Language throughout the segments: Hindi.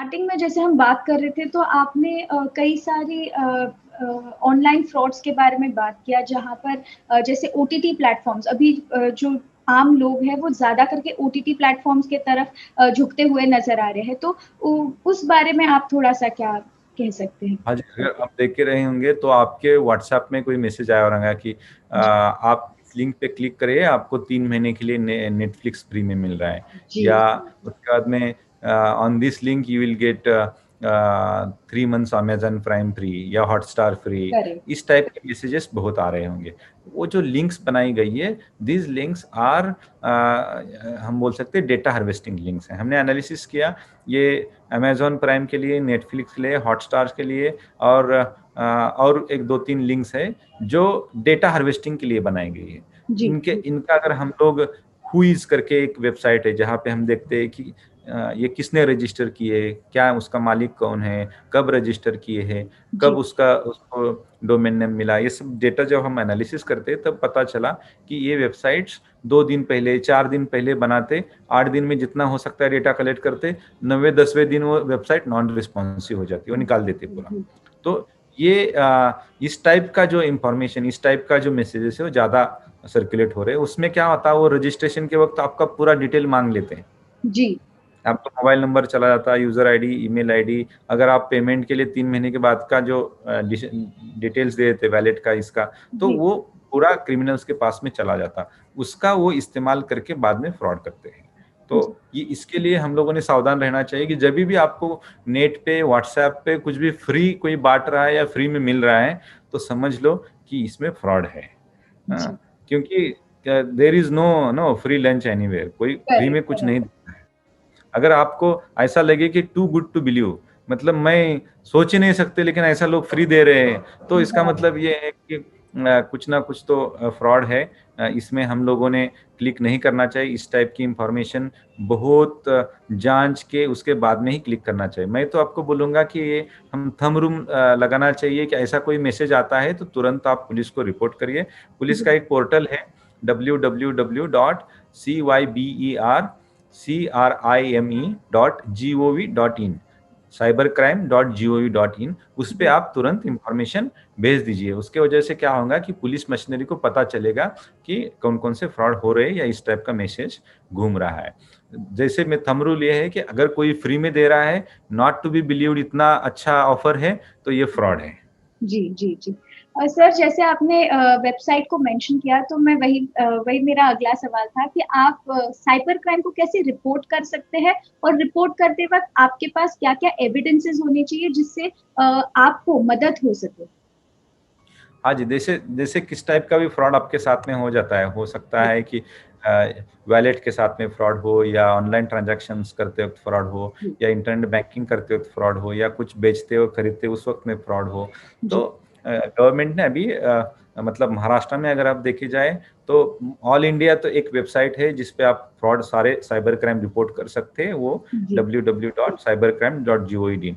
स्टार्टिंग में जैसे हम बात कर रहे थे तो आपने कई सारी ऑनलाइन फ्रॉड्स के बारे में बात किया जहाँ पर जैसे ओटीटी प्लेटफॉर्म्स अभी जो आम लोग हैं वो ज़्यादा करके ओटीटी प्लेटफॉर्म्स के तरफ झुकते हुए नज़र आ रहे हैं। तो उस बारे में आप थोड़ा-सा क्या कह सकते हैं? हाँ जी, अगर आप देख के रहे होंगे तो आपके व्हाट्सएप में कोई मैसेज आया होगा कि जी, आप इस लिंक पे क्लिक करिए, आपको 3 महीने के लिए नेटफ्लिक्स फ्री में मिल रहा है। जी, या जी, उसके बाद में on this link you will get 3 months Amazon prime free या हॉटस्टार फ्री। करेक्ट। इस टाइप के मैसेजेस बहुत आ रहे होंगे। वो जो लिंक्स बनाई गई है, दीज लिंक्स आर, हम बोल सकते हैं डेटा हार्वेस्टिंग लिंक्स हैं। हमने एनालिसिस किया, ये अमेजॉन प्राइम के लिए, नेटफ्लिक्स के लिए, हॉटस्टार के लिए और एक दो तीन लिंक्स है जो डेटा हार्वेस्टिंग के लिए बनाई गई है। जी, जी, इनका अगर हम लोग हुईज करके एक वेबसाइट है जहाँ पे हम देखते हैं कि ये किसने रजिस्टर किए, क्या उसका मालिक कौन है, कब रजिस्टर किए हैं, कब जी, उसको डोमेन नेम मिला, ये सब डेटा जब हम एनालिसिस करते हैं तब पता चला कि ये वेबसाइट्स 2 दिन पहले, 4 दिन पहले बनाते, 8 दिन में जितना हो सकता है डेटा कलेक्ट करते, 9वें 10वें दिन वो वेबसाइट नॉन रिस्पॉन्सिव हो जाती है, वो निकाल देते पूरा। जी, तो ये इस टाइप का जो इंफॉर्मेशन, इस टाइप का जो मैसेजेस है वो ज़्यादा सर्कुलेट हो रहे हैं। उसमें क्या होता है, वो रजिस्ट्रेशन के वक्त आपका पूरा डिटेल मांग लेते हैं। जी, आपका मोबाइल नंबर चला जाता है, यूजर आईडी, ईमेल आईडी। अगर आप पेमेंट के लिए 3 महीने के बाद का जो डिटेल्स दे देते वैलेट का, इसका, तो जी, वो पूरा क्रिमिनल्स के पास में चला जाता। उसका वो इस्तेमाल करके बाद में फ्रॉड करते हैं। तो जी, ये इसके लिए हम लोगों ने सावधान रहना चाहिए कि जब भी आपको नेट पे, व्हाट्सएप पे कुछ भी फ्री कोई बांट रहा है या फ्री में मिल रहा है, तो समझ लो कि इसमें फ्रॉड है। जी, क्योंकि there is no no free lunch anywhere, कोई फ्री करेक्ट, में कुछ करेक्ट। नहीं देता है। अगर आपको ऐसा लगे कि टू गुड टू बिलीव, मतलब मैं सोच ही नहीं सकते लेकिन ऐसा लोग फ्री दे रहे हैं, तो इसका हाँ, मतलब ये है कि कुछ ना कुछ तो फ्रॉड है। इसमें हम लोगों ने क्लिक नहीं करना चाहिए। इस टाइप की इंफॉर्मेशन बहुत जांच के उसके बाद में ही क्लिक करना चाहिए। मैं तो आपको बोलूंगा कि ये हम थंब रूम लगाना चाहिए कि ऐसा कोई मैसेज आता है तो तुरंत आप पुलिस को रिपोर्ट करिए। पुलिस जी, का एक पोर्टल है, www.cyber.crime.gov.in, cybercrime.gov.in। उस पे जी, आप तुरंत इंफॉर्मेशन भेज दीजिए। उसके वजह से क्या होगा कि पुलिस मशीनरी को पता चलेगा कि कौन कौन से फ्रॉड हो रहे हैं या इस टाइप का मैसेज घूम रहा है। जैसे में थंब रूल ये है कि अगर कोई फ्री में दे रहा है, नॉट टू बी बिलीव्ड, इतना अच्छा ऑफर है, तो ये फ्रॉड है। जी, जी, जी। सर जैसे आपने वेबसाइट को मेंशन किया तो मैं वही मेरा अगला सवाल था कि आप साइबर क्राइम को कैसे रिपोर्ट कर सकते हैं? और रिपोर्ट करते वक़्त आपके पास क्या-क्या एविडेंसेस होने चाहिए जिससे आपको मदद हो सके? हाँ जी, जैसे जैसे किस टाइप का भी फ्रॉड आपके साथ में हो जाता है। हो सकता जी, है कि वॉलेट के साथ में फ्रॉड हो, या ऑनलाइन ट्रांज़ैक्शंस करते वक़्त फ्रॉड हो, जी, या इंटरनेट बैंकिंग करते वक़्त फ्रॉड हो, या कुछ बेचते हो, खरीदते हो उस वक़्त में फ्रॉड हो। तो जी, गवर्नमेंट ने अभी मतलब महाराष्ट्र में अगर आप देखी जाए तो ऑल इंडिया तो एक वेबसाइट है जिस पे आप फ्रॉड सारे साइबर क्राइम रिपोर्ट कर सकते हैं। वो जी, www.cybercrime.gov.in,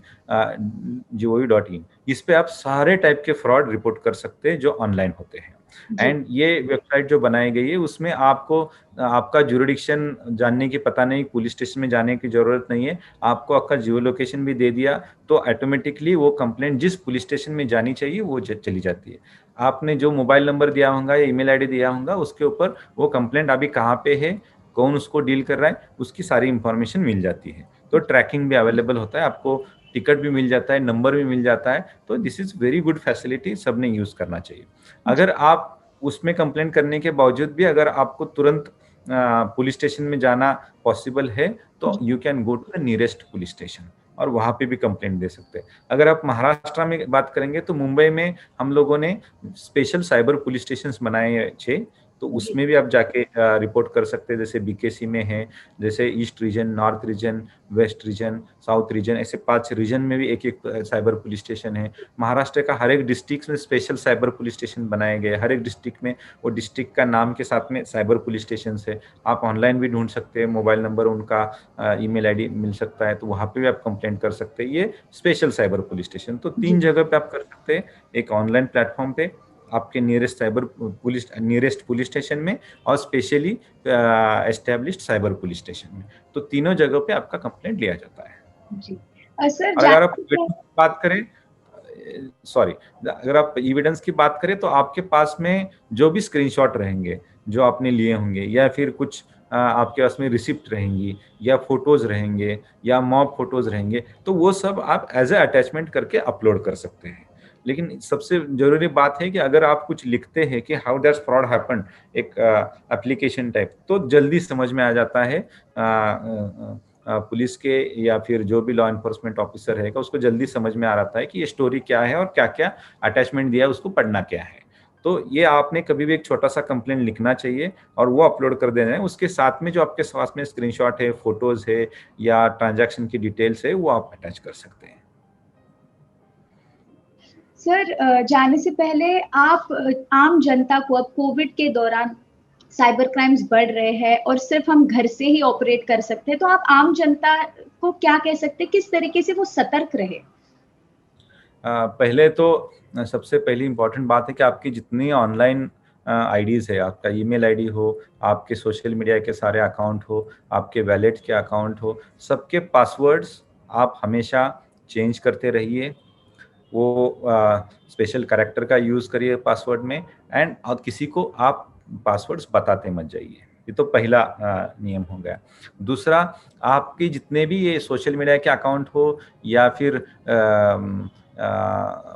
gov.in। इस पे आप सारे टाइप के फ्रॉड रिपोर्ट कर सकते हैं जो ऑनलाइन होते हैं। जी, एंड ये वेबसाइट जो बनाई गई है उसमें आपको आपका जुरिडिक्शन जानने की, पता नहीं, पुलिस स्टेशन में जाने की जरूरत नहीं है। आपको आपका जियो लोकेशन भी दे दिया तो ऑटोमेटिकली वो कंप्लेंट जिस पुलिस स्टेशन में जानी चाहिए वो चली जाती है। आपने जो मोबाइल नंबर दिया होगा या ईमेल आईडी दिया होगा उसके ऊपर वो कंप्लेंट अभी कहाँ पे है, कौन उसको डील कर रहा है, उसकी सारी इंफॉर्मेशन मिल जाती है। तो ट्रैकिंग भी अवेलेबल होता है, आपको टिकट भी मिल जाता है, नंबर भी मिल जाता है। तो this is very good facility, सबने यूज करना चाहिए। जी, अगर आप उसमें कंप्लेंट करने के बावजूद भी अगर आपको तुरंत पुलिस स्टेशन में जाना पॉसिबल है तो जी, you can go to the nearest police station और वहां पे भी कंप्लेंट दे सकते हैं। अगर आप महाराष्ट्र में बात करेंगे तो मुंबई में हम लोगों ने स्पेशल साइबर पुलिस स्टेशन बनाए हैं 6। तो जी, उसमें भी आप जाके रिपोर्ट कर सकते हैं। जैसे बीकेसी में है, जैसे east region, north region, west region, south region, ऐसे 5 रीजन में भी एक एक साइबर पुलिस स्टेशन है। महाराष्ट्र का हर एक डिस्ट्रिक्ट में स्पेशल साइबर पुलिस स्टेशन बनाए गए। हर एक डिस्ट्रिक्ट में वो डिस्ट्रिक्ट का नाम के साथ में साइबर पुलिस स्टेशन है। आप ऑनलाइन भी ढूंढ सकते हैं, मोबाइल नंबर उनका, ईमेल आईडी मिल सकता है, तो वहाँ पे भी आप कंप्लेंट कर सकते हैं। ये स्पेशल साइबर पुलिस स्टेशन तो जी। 3 जगह पे आप कर सकते हैं। एक ऑनलाइन प्लेटफॉर्म पे, आपके नियरेस्ट पुलिस स्टेशन में, और specially established cyber police station में। तो तीनों जगह पे आपका कंप्लेंट लिया जाता है। जी। सर और अगर आप बात करें, सॉरी, अगर आप एविडेंस की बात करें तो आपके पास में जो भी स्क्रीनशॉट रहेंगे जो आपने लिए होंगे, या फिर कुछ आपके पास में रिसिप्ट रहेंगी, या फोटोज रहेंगे, या मॉब फोटोज रहेंगे, तो वो सब आप एज ए अटैचमेंट करके अपलोड कर सकते हैं। लेकिन सबसे जरूरी बात है कि अगर आप कुछ लिखते हैं कि हाउ डज फ्रॉड हैपन, एक एप्लीकेशन टाइप, तो जल्दी समझ में आ जाता है पुलिस के या फिर जो भी लॉ एनफोर्समेंट ऑफिसर रहेगा, उसको जल्दी समझ में आ रहा है कि ये स्टोरी क्या है और क्या क्या अटैचमेंट दिया है, उसको पढ़ना क्या है। तो ये आपने कभी भी एक छोटा सा कंप्लेंट लिखना चाहिए और वो अपलोड कर देना है। उसके साथ में जो आपके पास में स्क्रीनशॉट है, फोटोज है, या ट्रांजैक्शन की डिटेल्स है, वो आप अटैच कर सकते हैं। सर जाने से पहले आप आम जनता को, अब कोविड के दौरान साइबर क्राइम्स बढ़ रहे हैं और सिर्फ हम घर से ही ऑपरेट कर सकते हैं, तो आप आम जनता को क्या कह सकते हैं, किस तरीके से वो सतर्क रहे? पहले तो सबसे पहली इंपॉर्टेंट बात है कि आपकी जितनी ऑनलाइन आईडीज है, आपका ईमेल आईडी हो, आपके सोशल मीडिया के सारे अकाउंट हो, आपके वैलेट के अकाउंट हो, सबके पासवर्ड्स आप हमेशा चेंज करते रहिए। वो स्पेशल कैरेक्टर का यूज़ करिए पासवर्ड में, एंड और किसी को आप पासवर्ड्स बताते मत जाइए। ये तो पहला नियम हो गया। दूसरा, आपके जितने भी ये सोशल मीडिया के अकाउंट हो, या फिर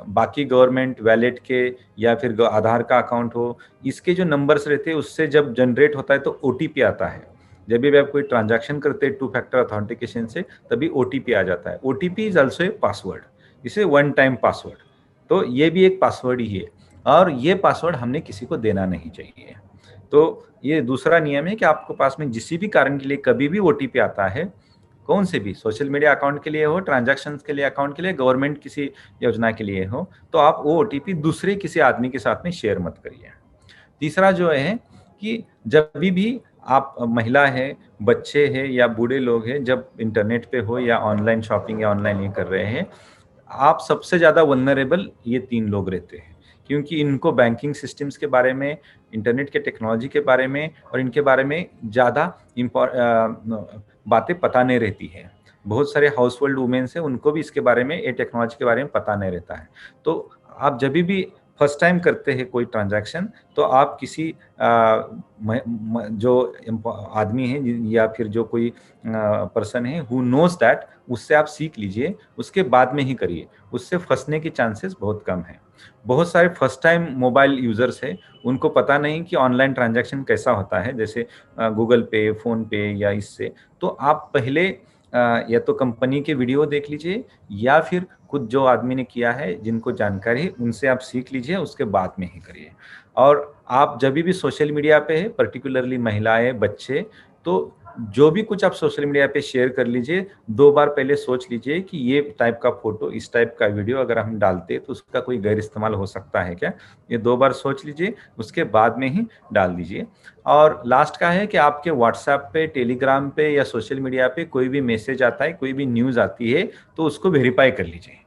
बाकी गवर्नमेंट वैलेट के, या फिर आधार का अकाउंट हो, इसके जो नंबर्स रहते हैं उससे जब जनरेट होता है तो ओटीपी आता है। जब भी आप कोई ट्रांजैक्शन करते हैं 2 फैक्टर ऑथेंटिकेशन से, तभी ओटीपी आ जाता है। OTP is also a password, इसे वन टाइम पासवर्ड। तो ये भी एक पासवर्ड ही है, और ये पासवर्ड हमने किसी को देना नहीं चाहिए। तो ये दूसरा नियम है कि आपके पास में किसी भी कारण के लिए कभी भी ओटीपी आता है, कौन से भी सोशल मीडिया अकाउंट के लिए हो, ट्रांजैक्शंस के लिए, अकाउंट के लिए, गवर्नमेंट किसी योजना के लिए हो, तो आप वो ओटीपी दूसरे किसी आदमी के साथ में शेयर मत करिए। तीसरा जो है कि जब भी आप महिला है, बच्चे हैं या बूढ़े लोग हैं, जब इंटरनेट पे हो या ऑनलाइन शॉपिंग या ऑनलाइन ये कर रहे हैं, आप सबसे ज़्यादा वल्नरेबल ये 3 लोग रहते हैं, क्योंकि इनको बैंकिंग सिस्टम्स के बारे में, इंटरनेट के टेक्नोलॉजी के बारे में और इनके बारे में ज़्यादा बातें पता नहीं रहती है। बहुत सारे हाउस होल्ड वुमेन्स हैं, उनको भी इसके बारे में, ये टेक्नोलॉजी के बारे में पता नहीं रहता है। तो आप जब भी फर्स्ट टाइम करते हैं कोई ट्रांजैक्शन, तो आप किसी जो आदमी है या फिर जो कोई पर्सन है हु नोज दैट, उससे आप सीख लीजिए, उसके बाद में ही करिए। उससे फंसने की चांसेस बहुत कम है। बहुत सारे फर्स्ट टाइम मोबाइल यूजर्स हैं, उनको पता नहीं कि ऑनलाइन ट्रांजैक्शन कैसा होता है, जैसे गूगल पे, फोन पे या इससे। तो आप पहले या तो कंपनी के वीडियो देख लीजिए, या फिर खुद जो आदमी ने किया है, जिनको जानकारी है, उनसे आप सीख लीजिए, उसके बाद में ही करिए। और आप जब भी सोशल मीडिया पे है, पर्टिकुलरली महिलाएं, बच्चे, तो जो भी कुछ आप सोशल मीडिया पे शेयर कर लीजिए, 2 बार पहले सोच लीजिए कि ये टाइप का फोटो, इस टाइप का वीडियो अगर हम डालते तो उसका कोई गैर इस्तेमाल हो सकता है क्या? ये 2 बार सोच लीजिए, उसके बाद में ही डाल दीजिए। और लास्ट का है कि आपके व्हाट्सएप पे, टेलीग्राम पे या सोशल मीडिया पे कोई भी मैसेज आता है, कोई भी न्यूज़ आती है, तो उसको वेरीफाई कर लीजिए।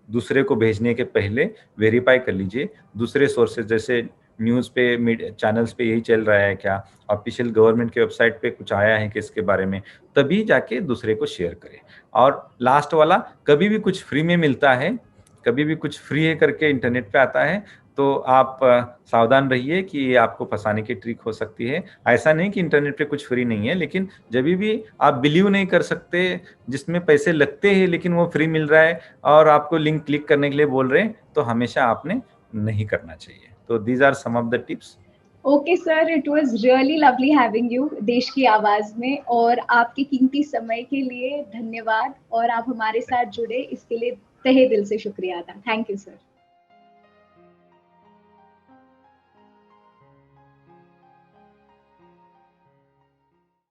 दूसरे को भेजने के पहले वेरीफाई कर लीजिए। दूसरे सोर्सेज जैसे न्यूज़ पे, चैनल्स पे यही चल रहा है क्या, ऑफिशियल गवर्नमेंट के वेबसाइट पे कुछ आया है कि इसके बारे में, तभी जाके दूसरे को शेयर करें। और लास्ट वाला, कभी भी कुछ फ्री में मिलता है, कभी भी कुछ फ्री है करके इंटरनेट पे आता है, तो आप सावधान रहिए कि ये आपको फंसाने की ट्रिक हो सकती है। ऐसा नहीं कि इंटरनेट पे कुछ फ्री नहीं है, लेकिन जब भी आप बिलीव नहीं कर सकते, जिसमें पैसे लगते हैं लेकिन वो फ्री मिल रहा है और आपको लिंक क्लिक करने के लिए बोल रहे हैं, तो हमेशा आपने नहीं करना चाहिए। तो these are some of the tips. Okay sir, it was really lovely having you देश की आवाज में, और आपके कीमती समय के लिए धन्यवाद, और आप हमारे साथ जुड़े इसके लिए तहे दिल से शुक्रिया अदा। Thank you sir.